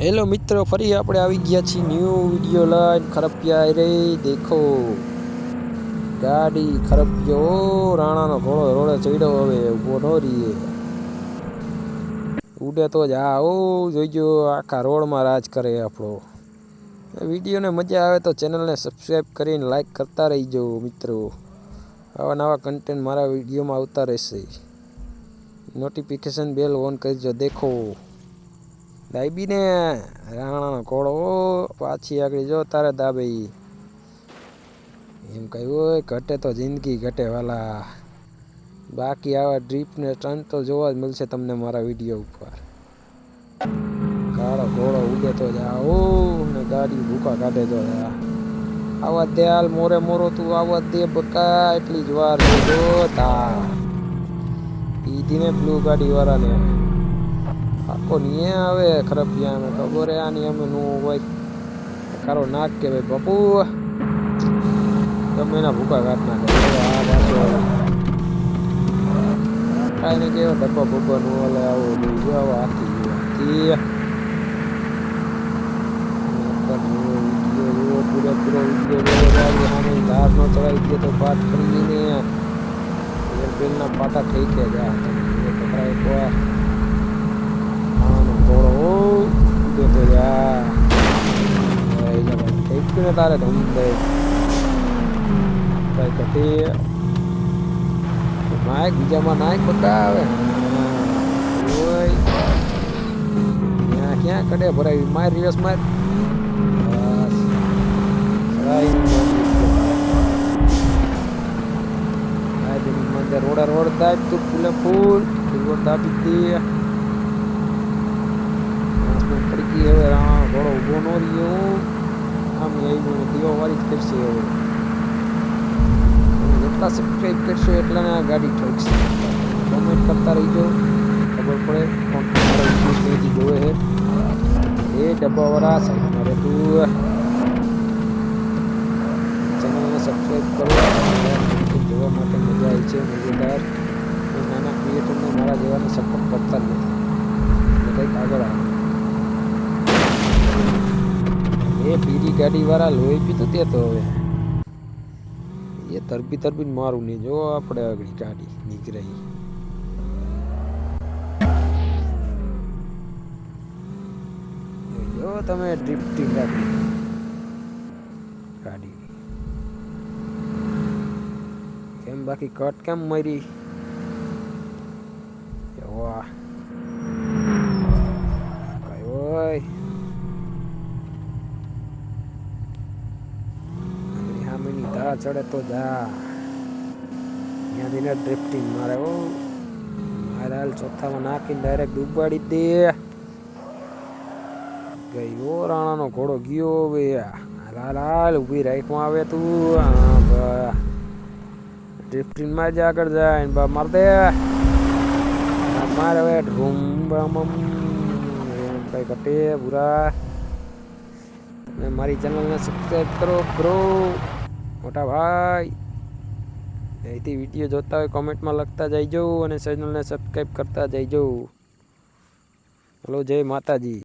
Hello मित्रों, फरी આપણે આવી ગયા છીએ ન્યૂ વિડિયો લાઈન ખરપિયા રે દેખો ગાડી ખરપિયો રાણાનો ઘોડો રોડે ચડ્યો હવે ઊભો ન રીએ ઉડે તો જા ઓ જોઈજો આખા રોડમાં રાજ કરે આપણો વિડિયોને મજા આવે તો ચેનલને સબસ્ક્રાઇબ કરીને લાઈક કરતા રહીજો મિત્રો આવા નવા કન્ટેન્ટ મારા વિડિયોમાં આવતા રહેશે નોટિફિકેશન બેલ ઓન કરજો દેખો દાઈબીને રાણાનો ઘોડો પાછી આગળ જો તારે દાબી એમ કહ્યું હોય ઘટે તો જિંદગી ઘટે વાલા બાકી આવા ડ્રીપ ને સ્ટન્ટ તો જોવા જ મળશે તમને મારા વિડિયો ઉપર કાળો ઘોડો ઉડે તો જાઓ ને ગાડી ભૂકા કાઢે તો જા આવા દે હાલ મોરે મોરો તું આવા દે બકા એટલી જ વાર જો તા ઈદીને બ્લુ ગાડી વાળાને આખો નહીં આવે ખરપિયા અમે ખબર હે આની અમે નું હોય કારો નાક કે ભાઈ બાપુ ગમે એના ભૂકા કાઢ નાખે આ પાછો કાંઈ નહીં કેવો ડબ્બા બબ્બા નું ઓલે આવો જો આવો હાથી પૂરો વિડીયો સામે ધાર નો ચડાવી દે તો પાઠ કરીને એરપ્લેનના પાટા થઈ કે જા પકડાય તો ઘોડો દેતો જા ઠીક ને તારે ધમ દે કઈ કટી નાયક બીજામાં નાયક બતા આવે ક્યાં કડે ભરાવી માર રિવર્સ માર બસ રોડા રોડ દાબ તું ફૂલે ફૂલ રોડ દાબી દે પડી ગઈ હવે રાણા ઘોડો ઊભો ન રહ્યો આમ એનું દીવાવાળી જ કરશે હવે જેટલા સબસ્ક્રાઈબ કરશો એટલાને આ ગાડી ઠોકશે કોમેન્ટ કરતા રહીજો ખબર પડે કોણ તમારા વિડીયો જોવે છે એ ડબ્બાવાળા સાઈડમાં રહેતું ચેનલને સબસ્ક્રાઈબ કરો જોવા માટે મજા આવી છે મજેદાર નાના ક્રિએટરને મારા જેવાને સપોર્ટ કરતા જ નથી કંઈક આગળ આવે એ પીરી ગાડી વાળા લોહી પીતું તે તો હવે એ તરબી મારું નહીં જો આપણે આગળ ગાડી નીકળી જો તમે ડ્રિફ્ટિંગ રાખી ગાડી કેમ બાકી કટ કેમ મરી વાહ કયો હોય ધાર ચડે તો જા ત્યાંથી ડ્રિફ્ટિંગ મારે ઓ મારે હાલ ચોથામાં નાખીને ડાયરેક્ટ ડૂબાડી દે ગયો રાણાનો ઘોડો ગયો બે હાલ હાલ ઊભી રાખમાં આવે તું ડ્રિફ્ટિંગ માં જ આગળ જાય બા માર દે મારે હવે રૂમ કઈ કટે પૂરા અને મારી ચેનલને સબસ્ક્રાઈબ કરો બ્રો મોટા ભાઈ અહીંથી વિડીયો જોતા હોય કોમેન્ટમાં લખતા જઈજો અને ચેનલને સબસ્ક્રાઈબ કરતા જઈજો હલો જય માતાજી।